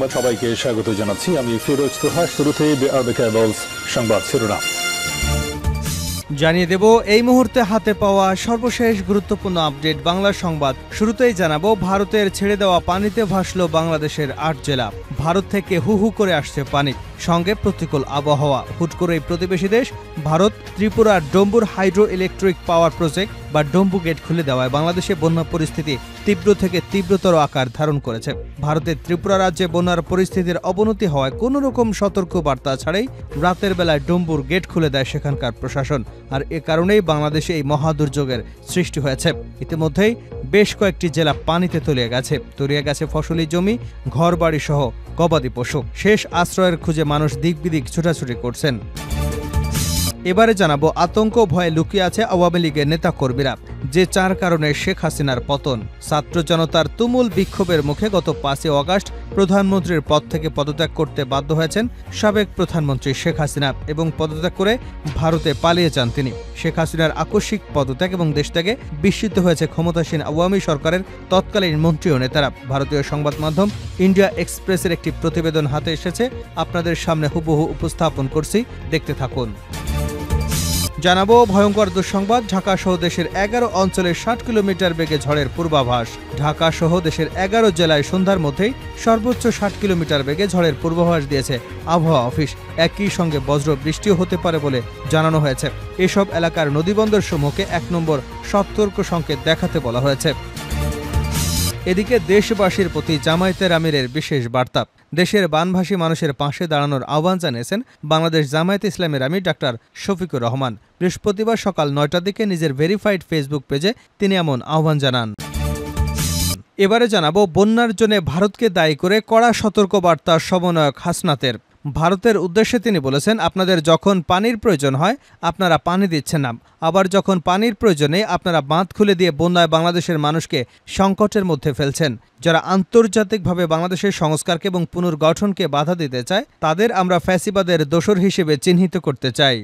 সংবাদ সবাইকে স্বাগত জানাচ্ছি। আমি ফিরোজ তোহা। শুরুতেই সংবাদ শিরোনাম জানিয়ে দেব এই মুহূর্তে হাতে পাওয়া সর্বশেষ গুরুত্বপূর্ণ আপডেট বাংলা সংবাদ। শুরুতেই জানাবো, ভারতের ছেড়ে দেওয়া পানিতে ভাসল বাংলাদেশের ৮ জেলা। ভারত থেকে হু হু করে আসছে পানি, সঙ্গে প্রতিকূল আবহাওয়া। হুট করেই প্রতিবেশী দেশ ভারত ত্রিপুরার Dumbur hydro electric power project বা ডম্বু গেট খুলে দেওয়ায় বাংলাদেশে বন্যা পরিস্থিতি তীব্র থেকে তীব্রতর আকার ধারণ করেছে। ভারতের ত্রিপুরা রাজ্যে বন্যার পরিস্থিতির অবনতি হওয়ায় কোনো রকম সতর্ক বার্তা ছাড়াই রাতের বেলায় ডম্বুর গেট খুলে দেয় সেখানকার প্রশাসন। আর এ কারণেই বাংলাদেশে এই মহাদুর্যোগের সৃষ্টি হয়েছে। ইতিমধ্যেই বেশ কয়েকটি জেলা পানিতে তলিয়ে গেছে ফসলি জমি, ঘরবাড়ি সহ গবাদি পশু। শেষ আশ্রয়ের খুঁজে মানুষ দিক বিদিক ছুটাছুটি করছেন। এবারে জানাবো, আতঙ্ক ভয়ে লুকিয়ে আছে আওয়ামী লীগের নেতাকর্মীরা, যে 4 কারণে শেখ হাসিনার পতন। ছাত্র জনতার তুমুল বিক্ষোভের মুখে গত 5 আগস্ট প্রধানমন্ত্রীর পদ থেকে পদত্যাগ করতে বাধ্য হয়েছেন সাবেক প্রধানমন্ত্রী শেখ হাসিনা এবং পদত্যাগ করে ভারতে পালিয়ে যান তিনি। শেখ হাসিনার আকস্মিক পদত্যাগ এবং দেশ থেকে বিস্মিত হয়েছে ক্ষমতাসীন আওয়ামী সরকারের তৎকালীন মন্ত্রী ও নেতারা। ভারতীয় সংবাদ মাধ্যম ইন্ডিয়া এক্সপ্রেসের একটি প্রতিবেদন হাতে এসেছে, আপনাদের সামনে হুবহু উপস্থাপন করছি, দেখতে থাকুন। জানাবো ভয়ঙ্কর দুঃসংবাদ, ঢাকা সহ দেশের 11 অঞ্চলে 60 কিলোমিটার বেগে ঝড়ের পূর্বাভাস। ঢাকা সহ দেশের 11 জেলায় সন্ধ্যার মধ্যেই সর্বোচ্চ 60 কিলোমিটার বেগে ঝড়ের পূর্বাভাস দিয়েছে আবহাওয়া অফিস। একই সঙ্গে বজ্র বৃষ্টিও হতে পারে বলে জানানো হয়েছে। এসব এলাকার নদীবন্দর সমূহকে 1 নম্বর সতর্ক সংকেত দেখাতে বলা হয়েছে। এদিকে দেশবাসীর প্রতি জামায়াতের আমিরের বিশেষ বার্তা। দেশের বানভাসী মানুষের পাশে দাঁড়ানোর আহ্বান জানিয়েছেন বাংলাদেশ জামায়াতে ইসলামের আমির ডাক্তার শফিকুর রহমান। বৃহস্পতিবার সকাল 9টার দিকে নিজের ভেরিফাইড ফেসবুক পেজে তিনি এমন আহ্বান জানান। এবারে জানাবো, বন্যার জন্য ভারতকে দায়ী করে কড়া সতর্কবার্তা সমন্বয়ক হাসনাতের। ভারতের উদ্দেশ্যে তিনি বলেছেন, আপনাদের যখন পানির প্রয়োজন হয় আপনারা পানি দিচ্ছেন না, আবার যখন পানির প্রয়োজনে আপনারা বাঁধ খুলে দিয়ে বন্যায় বাংলাদেশের মানুষকে সংকটের মধ্যে ফেলছেন। যারা আন্তর্জাতিকভাবে বাংলাদেশের সংস্কারকে এবং পুনর্গঠনকে বাধা দিতে চায় তাদের আমরা ফ্যাসিবাদের দোসর হিসেবে চিহ্নিত করতে চাই।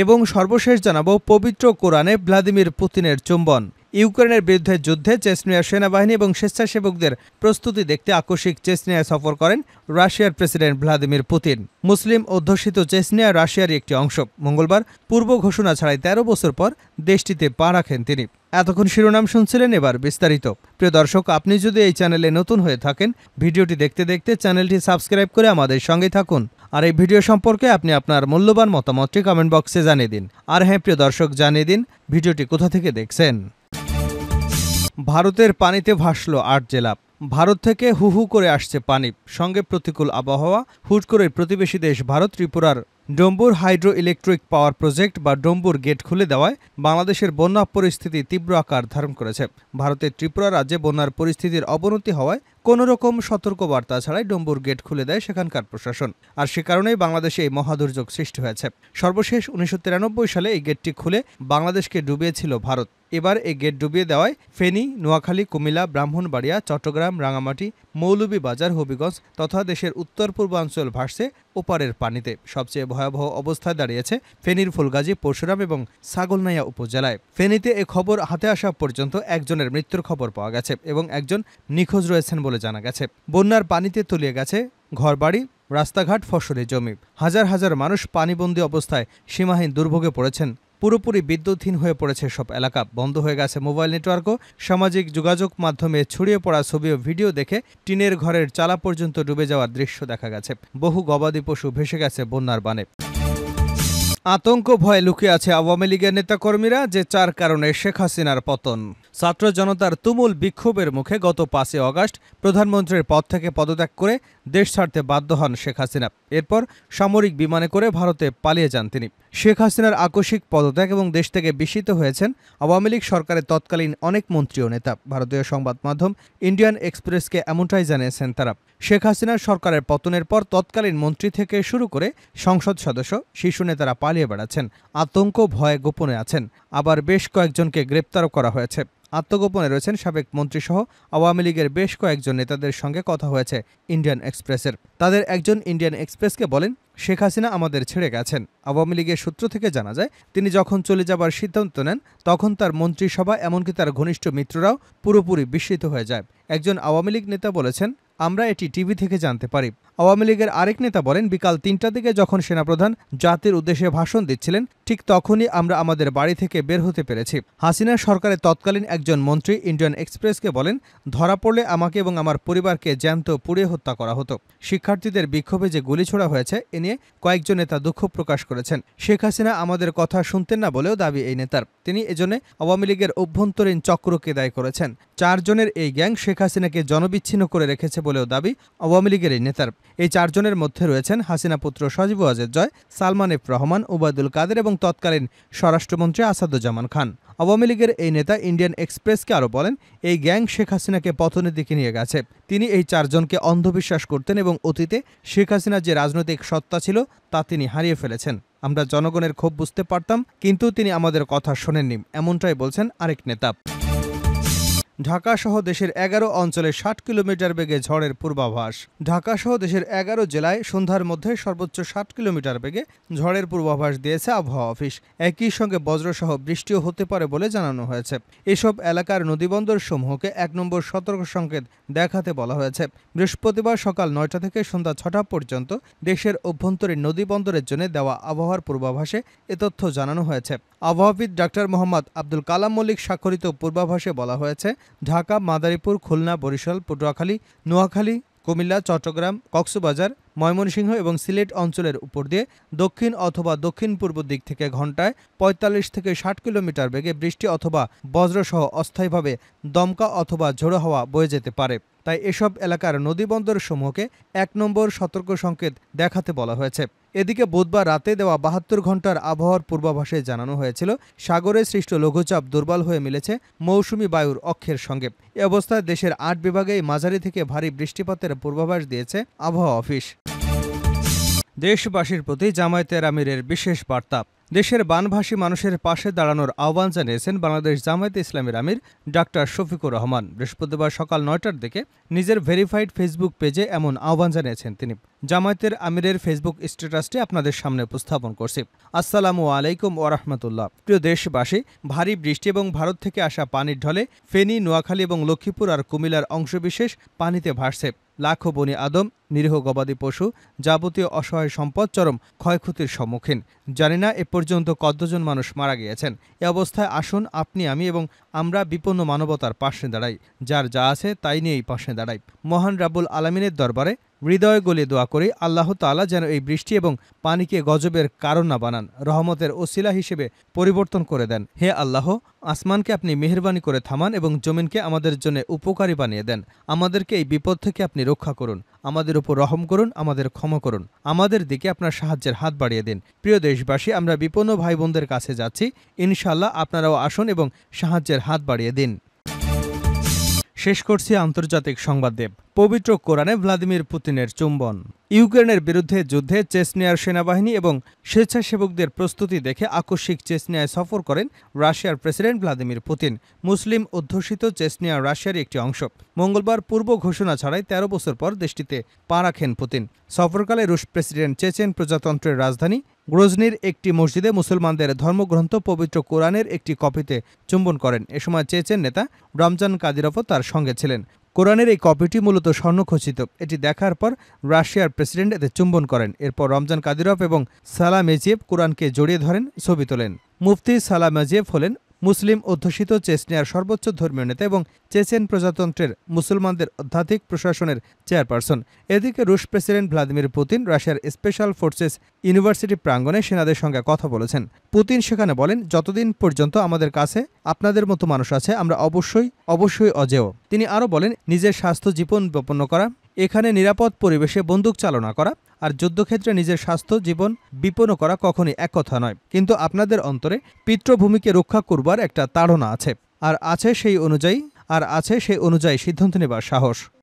এবং সর্বশেষ জানাবো, পবিত্র কোরআনে ভ্লাদিমির পুতিনের চুম্বন। ইউক্রেনের বিরুদ্ধে যুদ্ধে চেচনিয়ার সেনাবাহিনী এবং স্বেচ্ছাসেবকদের প্রস্তুতি দেখতে আকস্মিক চেচনিয়ায় সফর করেন রাশিয়ার প্রেসিডেন্ট ভ্লাদিমির পুতিন। মুসলিম অধ্যুষিত চেচনিয়া রাশিয়ারই একটি অংশ। মঙ্গলবার পূর্ব ঘোষণা ছাড়াই 13 বছর পর দেশটিতে পা রাখেন তিনি। এতক্ষণ শিরোনাম শুনছিলেন, এবার বিস্তারিত। প্রিয় দর্শক, আপনি যদি এই চ্যানেলে নতুন হয়ে থাকেন, ভিডিওটি দেখতে দেখতে চ্যানেলটি সাবস্ক্রাইব করে আমাদের সঙ্গে থাকুন। আর এই ভিডিও সম্পর্কে আপনি আপনার মূল্যবান মতামতটি কমেন্ট বক্সে জানিয়ে দিন। আর হ্যাঁ প্রিয় দর্শক, জানিয়ে দিন ভিডিওটি কোথা থেকে দেখছেন। ভারতের পানিতে ভাসল 8 জেলা। ভারত থেকে হু হু করে আসছে পানি, সঙ্গে প্রতিকূল আবহাওয়া। হুট করে প্রতিবেশী দেশ ভারত ত্রিপুরার Dumbur hydro electric power project বা ডম্বুর গেট খুলে দেওয়ায় বাংলাদেশের বন্যা পরিস্থিতি তীব্র আকার ধারণ করেছে। ভারতের ত্রিপুরা রাজ্যে বন্যার পরিস্থিতির অবনতি হওয়ায় কোনো রকম সতর্কবার্তা ছাড়াই ডম্বুর গেট খুলে দেয় সেখানকার প্রশাসন। আর সে কারণেই বাংলাদেশে এই মহাদুর্যোগ সৃষ্টি হয়েছে। সর্বশেষ 1993 সালে এই গেটটি খুলে বাংলাদেশকে ডুবিয়েছিল ভারত। এবার এই গেট ডুবিয়ে দেওয়ায় ফেনী, নোয়াখালী, কুমিল্লা, ব্রাহ্মণবাড়িয়া, চট্টগ্রাম, রাঙামাটি, মৌলভীবাজার, হবিগঞ্জ তথা দেশের উত্তর পূর্বাঞ্চল ভাসছে ওপারের পানিতে। সবচেয়ে ভয়াবহ অবস্থায় দাঁড়িয়েছে ফেনীর ফুলগাজী, পরশুরাম এবং ছাগলনাইয়া উপজেলায়। ফেনীতে এ খবর হাতে আসা পর্যন্ত একজনের মৃত্যুর খবর পাওয়া গেছে এবং একজন নিখোঁজ রয়েছেন বলে জানা গেছে। বন্যার পানিতে তলিয়ে গেছে ঘরবাড়ি, রাস্তাঘাট, ফসলি জমি। হাজার হাজার মানুষ পানিবন্দী অবস্থায় সীমাহীন দুর্ভোগে পড়েছেন। পুরোপুরি বিদ্যুৎহীন হয়ে পড়েছে সব এলাকা, বন্ধ হয়ে গেছে মোবাইল নেটওয়ার্কও। সামাজিক যোগাযোগ মাধ্যমে ছড়িয়ে পড়া ছবি ও ভিডিও দেখে টিনের ঘরের চালা পর্যন্ত ডুবে যাওয়ার দৃশ্য দেখা গেছে। বহু গবাদি পশু ভেসে গেছে বন্যার বানে। আতঙ্ক ভয়ে লুকিয়ে আছে আওয়ামী লীগের নেতাকর্মীরা, যে 4 কারণে শেখ হাসিনার পতন। ছাত্র জনতার তুমুল বিক্ষোভের মুখে গত 5 আগস্ট প্রধানমন্ত্রীর পদ থেকে পদত্যাগ করে দেশ ছাড়তে বাধ্য হন শেখ হাসিনা। এরপর সামরিক বিমানে করে ভারতে পালিয়ে যান তিনি। শেখ হাসিনার আকস্মিক পদত্যাগ এবং দেশ থেকে বিস্মিত হয়েছেন আওয়ামী লীগ সরকারের তৎকালীন অনেক মন্ত্রী ও নেতা। ভারতীয় সংবাদ মাধ্যম ইন্ডিয়ান এক্সপ্রেসকে এমনটাই জানিয়েছেন তারা। শেখ হাসিনার সরকারের পতনের পর তৎকালীন মন্ত্রী থেকে শুরু করে সংসদ সদস্য, শীর্ষ নেতারা পালিয়ে বেড়াচ্ছেন, আতঙ্ক ভয়ে গোপনে আছেন। আবার বেশ কয়েকজনকে গ্রেপ্তারও করা হয়েছে। আত্মগোপনে রয়েছেন সাবেক মন্ত্রীসহ আওয়ামী লীগের বেশ কয়েকজন নেতাদের সঙ্গে কথা হয়েছে ইন্ডিয়ান এক্সপ্রেসের। তাদের একজন ইন্ডিয়ান এক্সপ্রেসকে বলেন, শেখ হাসিনা আমাদের ছেড়ে গেছেন। আওয়ামী লীগের সূত্র থেকে জানা যায়, তিনি যখন চলে যাবার সিদ্ধান্ত নেন তখন তার মন্ত্রিসভা এমনকি তার ঘনিষ্ঠ মিত্ররাও পুরোপুরি বিস্মিত হয়ে যায়। একজন আওয়ামী লীগ নেতা বলেছেন, আমরা এটি টিভি থেকে জানতে পারি। আওয়ামী লীগের আরেক নেতা বলেন, বিকাল ৩টার দিকে যখন সেনাপ্রধান জাতির উদ্দেশ্যে ভাষণ দিচ্ছিলেন ঠিক তখনই আমরা আমাদের বাড়ি থেকে বের হতে পেরেছি। হাসিনা সরকারের তৎকালীন একজন মন্ত্রী ইন্ডিয়ান এক্সপ্রেসকে বলেন, ধরা পড়লে আমাকে এবং আমার পরিবারকে জ্যান্ত পুড়িয়ে হত্যা করা হতো। শিক্ষার্থীদের বিক্ষোভে যে গুলি ছোড়া হয়েছে এ নিয়ে কয়েকজন নেতা দুঃখ প্রকাশ করেছেন। শেখ হাসিনা আমাদের কথা শুনতেন না বলেও দাবি এই নেতার। তিনি এজন্য আওয়ামী লীগের অভ্যন্তরীণ চক্রকে দায়ী করেছেন। ৪ জনের এই গ্যাং শেখ হাসিনাকে জনবিচ্ছিন্ন করে রেখেছে বলেও দাবি আওয়ামী লীগের এই নেতার। এই ৪ জনের মধ্যে রয়েছেন হাসিনা পুত্র সজীব ওয়াজেদ জয়, সালমান এফ রহমান, ওবায়দুল কাদের এবং তৎকালীন স্বরাষ্ট্রমন্ত্রী আসাদুজ্জামান খান। আওয়ামী লীগের এই নেতা ইন্ডিয়ান এক্সপ্রেসকে আরও বলেন, এই গ্যাং শেখ হাসিনাকে পতনের দিকে নিয়ে গেছে। তিনি এই ৪ জনকে অন্ধবিশ্বাস করতেন এবং অতীতে শেখ হাসিনার যে রাজনৈতিক সত্তা ছিল তা তিনি হারিয়ে ফেলেছেন। আমরা জনগণের ক্ষোভ বুঝতে পারতাম, কিন্তু তিনি আমাদের কথা শোনেননি, এমনটাই বলছেন আরেক নেতা। ঢাকা সহ দেশের ১১ অঞ্চলে ৬০ কিলোমিটার বেগে ঝড়ের পূর্বাভাস। ঢাকা সহ দেশের ১১ জেলায় সন্ধ্যার মধ্যে সর্বোচ্চ ৬০ কিলোমিটার বেগে ঝড়ের পূর্বাভাস দিয়েছে আবহাওয়া অফিস। একই সঙ্গে বজ্রসহ বৃষ্টিও হতে পারে বলে জানানো হয়েছে। এসব এলাকার নদীবন্দর সমূহকে ১ নম্বর সতর্ক সংকেত দেখাতে বলা হয়েছে। বৃহস্পতিবার সকাল ৯টা থেকে সন্ধ্যা ৬টা পর্যন্ত দেশের অভ্যন্তরীণ নদীবন্দরের জন্য দেওয়া আবহাওয়ার পূর্বাভাসে এ তথ্য জানানো হয়েছে। আবহাওয়াবিদ ডাক্তার মোহাম্মদ আব্দুল কালাম মল্লিক স্বাক্ষরিত পূর্বাভাসে বলা হয়েছে, ঢাকা, মাদারীপুর, খুলনা, বরিশাল, পটুয়াখালী, নোয়াখালী, কুমিল্লা, চট্টগ্রাম, কক্সবাজার, ময়মনসিংহ এবং সিলেট অঞ্চলের উপর দিয়ে দক্ষিণ অথবা দক্ষিণ পূর্ব দিক থেকে ঘন্টায় ৪৫ থেকে ৬০ কিলোমিটার বেগে বৃষ্টি অথবা বজ্রসহ অস্থায়ীভাবে দমকা অথবা ঝোড়ো হাওয়া বয়ে যেতে পারে। তাই এসব এলাকার নদীবন্দর সমূহকে ১ নম্বর সতর্ক সংকেত দেখাতে বলা হয়েছে। এদিকে বুধবার রাতে দেওয়া ৭২ ঘন্টার আবহাওয়ার পূর্বাভাসে জানানো হয়েছিল, সাগরে সৃষ্ট লঘুচাপ দুর্বল হয়ে মিলেছে মৌসুমি বায়ুর অক্ষের সঙ্গে। এ অবস্থায় দেশের ৮ বিভাগেই মাঝারি থেকে ভারী বৃষ্টিপাতের পূর্বাভাস দিয়েছে আবহাওয়া অফিস। দেশবাসীর প্রতি জামায়াতের আমিরের বিশেষ বার্তা। দেশের বানভাসী মানুষের পাশে দাঁড়ানোর আহ্বান জানিয়েছেন বাংলাদেশ জামায়াতে ইসলামীর আমির ডাক্তার শফিকুর রহমান। বৃহস্পতিবার সকাল ৯টার দিকে নিজের ভেরিফাইড ফেসবুক পেজে এমন আহ্বান জানিয়েছেন তিনি। জামায়াতের আমিরের ফেসবুক স্ট্যাটাসটি আপনাদের সামনে উপস্থাপন করছি। আসসালামু আলাইকুম ওয়া রাহমাতুল্লাহ। প্রিয় দেশবাসী, ভারী বৃষ্টি এবং ভারত থেকে আসা পানির ঢলে ফেনী, নোয়াখালী এবং লক্ষ্মীপুর আর কুমিল্লার অংশবিশেষ পানিতে ভাসছে। লাখো বনি আদম, নিরীহ গবাদি পশু, যাবতীয় অসহায় সম্পদ চরম ক্ষয়ক্ষতির সম্মুখীন। জানি না এ পর্যন্ত কতজন মানুষ মারা গিয়েছেন। এ অবস্থায় আসুন আপনি, আমি এবং আমরা বিপন্ন মানবতার পাশে দাঁড়াই। যার যা আছে তাই নিয়েই পাশে দাঁড়াই। মহান রাব্বুল আলামিনের দরবারে হৃদয় গলিয়ে দোয়া করি, আল্লাহ তাআলা যেন এই বৃষ্টি এবং পানিকে গজবের কারণ না বানান, রহমতের ওসিলা হিসেবে পরিবর্তন করে দেন। হে আল্লাহ, আসমানকে আপনি মেহেরবানি করে থামান এবং জমিনকে আমাদের জন্য উপকারী বানিয়ে দেন। আমাদেরকে এই বিপদ থেকে আপনি রক্ষা করুন, আমাদের উপর রহম করুন, আমাদের ক্ষমা করুন, আমাদের দিকে আপনার সাহায্যের হাত বাড়িয়ে দিন। প্রিয় দেশবাসী, আমরা বিপন্ন ভাই বোনদের কাছে যাচ্ছি, ইনশাআল্লাহ আপনারাও আসুন এবং সাহায্যের হাত বাড়িয়ে দিন। শেষ করছি আন্তর্জাতিক সংবাদ দেব। পবিত্র কোরআনে ভ্লাদিমির পুতিনের চুম্বন। ইউক্রেনের বিরুদ্ধে যুদ্ধে চেচনিয়ার সেনাবাহিনী এবং স্বেচ্ছাসেবকদের প্রস্তুতি দেখে আকস্মিক চেচনিয়ায় সফর করেন রাশিয়ার প্রেসিডেন্ট ভ্লাদিমির পুতিন। মুসলিম অধ্যুষিত চেচনিয়া রাশিয়ার একটি অংশ। মঙ্গলবার পূর্ব ঘোষণা ছাড়াই ১৩ বছর পর দেশটিতে পা রাখেন পুতিন। সফরকালে রুশ প্রেসিডেন্ট চেচেন প্রজাতন্ত্রের রাজধানী গ্রোজনির একটি মসজিদে মুসলমানদের ধর্মগ্রন্থ পবিত্র কোরআনের একটি কপিতে চুম্বন করেন। এ সময় চেচেন নেতা রমজান কাদিরভও তার সঙ্গে ছিলেন। কোরআনের এই কপিটি মূলত স্বর্ণখচিত। এটি দেখার পর রাশিয়ার প্রেসিডেন্ট এতে চুম্বন করেন। এরপর রমজান কাদিরভ এবং সালামেজিয়েভ কোরআনকে জড়িয়ে ধরেন, ছবি তোলেন। মুফতি সালামেজিয়েভ হলেন মুসলিম অধ্যুষিত চেচনিয়ার সর্বোচ্চ ধর্মীয় নেতা এবং চেচেন প্রজাতন্ত্রের মুসলমানদের আধ্যাত্মিক প্রশাসনের চেয়ারপারসন। এদিকে রুশ প্রেসিডেন্ট ভ্লাদিমির পুতিন রাশিয়ার স্পেশাল ফোর্সেস ইউনিভার্সিটি প্রাঙ্গণে সেনাদের সঙ্গে কথা বলেছেন। পুতিন সেখানে বলেন, যতদিন পর্যন্ত আমাদের কাছে আপনাদের মতো মানুষ আছে, আমরা অবশ্যই অজেয়। তিনি আরও বলেন, নিজের স্বাস্থ্য জীবন বিপন্ন করা, এখানে নিরাপদ পরিবেশে বন্দুক চালনা করা আর যুদ্ধক্ষেত্রে নিজের স্বাস্থ্য জীবন বিপন্ন করা কখনই এক কথা নয়। কিন্তু আপনাদের অন্তরে পিতৃভূমিকে রক্ষা করবার একটা তাড়না আছে, আর আছে সেই অনুযায়ী সিদ্ধান্ত নেবার সাহস।